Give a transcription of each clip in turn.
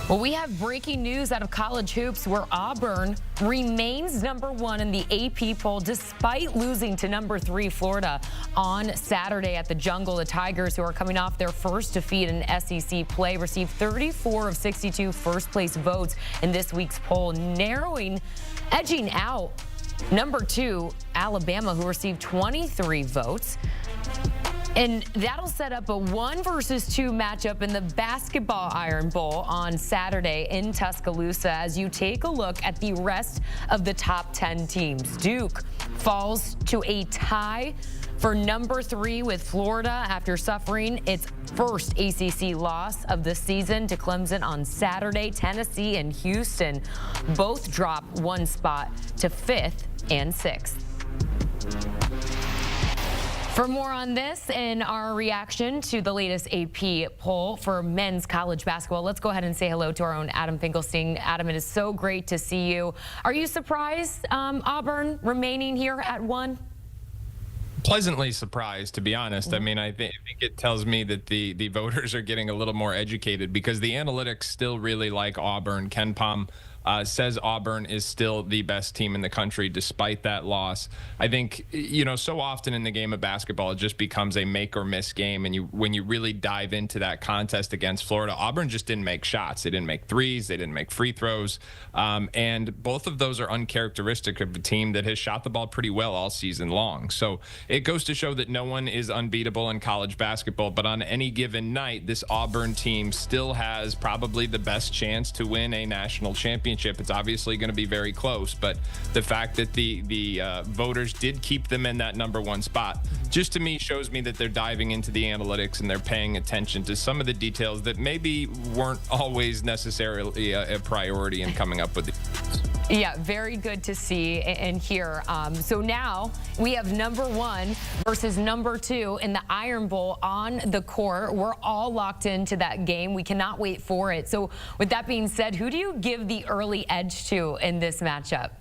Well, we have breaking news out of college hoops where Auburn remains #1 in the AP poll despite losing to #3 Florida on Saturday at the Jungle. The Tigers, who are coming off their first defeat in SEC play, received 34 of 62 first-place votes in this week's poll, edging out #2 Alabama, who received 23 votes. And that'll set up a 1 versus 2 matchup in the Basketball Iron Bowl on Saturday in Tuscaloosa as you take a look at the rest of the top 10 teams. Duke falls to a tie for #3 with Florida after suffering its first ACC loss of the season to Clemson on Saturday. Tennessee and Houston both drop 1 spot to 5th and 6th. For more on this and our reaction to the latest AP poll for men's college basketball, let's go ahead and say hello to our own Adam Finkelstein. Adam, it is so great to see you. Are you surprised Auburn remaining here at 1? Pleasantly surprised, to be honest. I mean, I think it tells me that the voters are getting a little more educated because the analytics still really like Auburn. Ken Pom says Auburn is still the best team in the country despite that loss. I think, so often in the game of basketball, it just becomes a make or miss game. And when you really dive into that contest against Florida, Auburn just didn't make shots. They didn't make threes. They didn't make free throws. And both of those are uncharacteristic of a team that has shot the ball pretty well all season long. So it goes to show that no one is unbeatable in college basketball. But on any given night, this Auburn team still has probably the best chance to win a national championship. It's obviously going to be very close, but the fact that the voters did keep them in that #1 spot just to me shows me that they're diving into the analytics and they're paying attention to some of the details that maybe weren't always necessarily a priority in coming up with it. Yeah, very good to see and hear. So now we have #1 versus #2 in the Iron Bowl on the court. We're all locked into that game. We cannot wait for it. So with that being said, who do you give the early edge to in this matchup?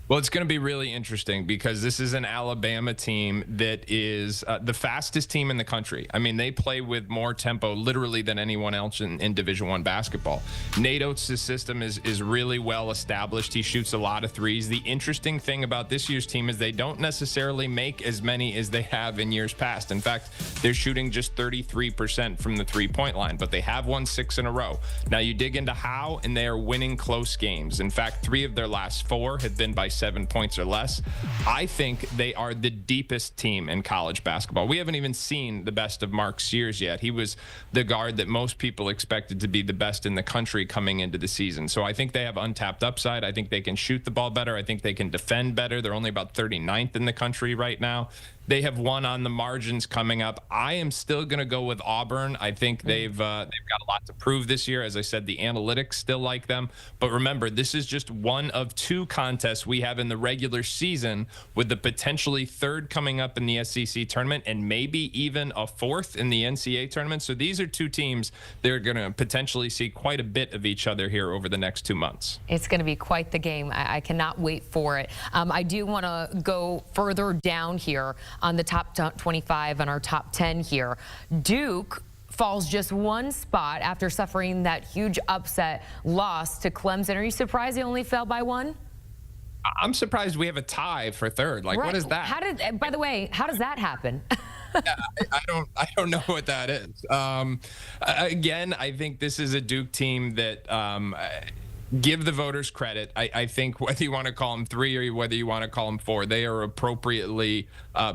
Well, it's going to be really interesting because this is an Alabama team that is the fastest team in the country. I mean, they play with more tempo literally than anyone else in Division I basketball. Nate Oates' system is really well established. He shoots a lot of threes. The interesting thing about this year's team is they don't necessarily make as many as they have in years past. In fact, they're shooting just 33% from the three-point line, but they have won 6 in a row. Now, you dig into how, and they are winning close games. In fact, 3 of their last 4 have been by 7 points or less. I think they are the deepest team in college basketball. We haven't even seen the best of Mark Sears yet. He was the guard that most people expected to be the best in the country coming into the season. So I think they have untapped upside. I think they can shoot the ball better. I think they can defend better. They're only about 39th in the country right now. They have won on the margins coming up. I am still going to go with Auburn. I think they've got a lot to prove this year. As I said, the analytics still like them. But remember, this is just one of 2 contests we have in the regular season, with the potentially 3rd coming up in the SEC tournament and maybe even a 4th in the NCAA tournament. So these are 2 teams that are going to potentially see quite a bit of each other here over the next 2 months. It's going to be quite the game. I cannot wait for it. I do want to go further down here on the top 25 and our top 10 here. Duke falls just 1 spot after suffering that huge upset loss to Clemson. Are you surprised they only fell by 1? I'm surprised we have a tie for 3rd. Like, right. What is that? By the way, how does that happen? I don't know what that is. Again, I think this is a Duke team that give the voters credit. I think whether you want to call them 3 or whether you want to call them 4, they are appropriately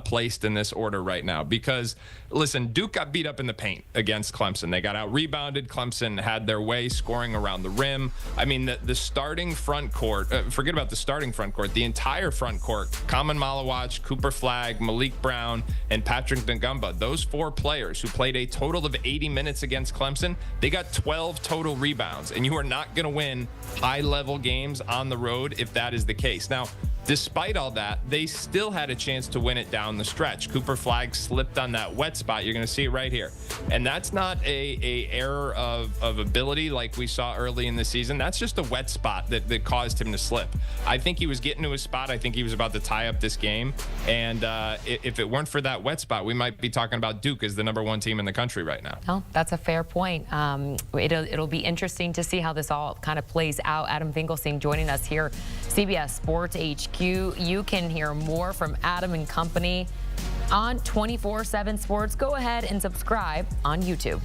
placed in this order right now. Because, listen, Duke got beat up in the paint against Clemson. They got out-rebounded. Clemson had their way scoring around the rim. I mean, the starting front court, forget about the starting front court, the entire front court, Common Malawach, Cooper Flagg, Malik Brown, and Patrick Ngumba, those 4 players who played a total of 80 minutes against Clemson, they got 12 total rebounds. And you are not going to win high-level games on the road if that is the case. Now, Despite all that, they still had a chance to win it down the stretch. Cooper Flagg slipped on that wet spot. You're going to see it right here. And that's not a error of ability like we saw early in the season. That's just a wet spot that caused him to slip. I think he was getting to his spot. I think he was about to tie up this game. And if it weren't for that wet spot, we might be talking about Duke as the #1 team in the country right now. Oh, that's a fair point. It'll be interesting to see how this all kind of plays out. Adam Finkelstein joining us here, CBS Sports HQ. You can hear more from Adam and company on 24/7 Sports. Go ahead and subscribe on YouTube.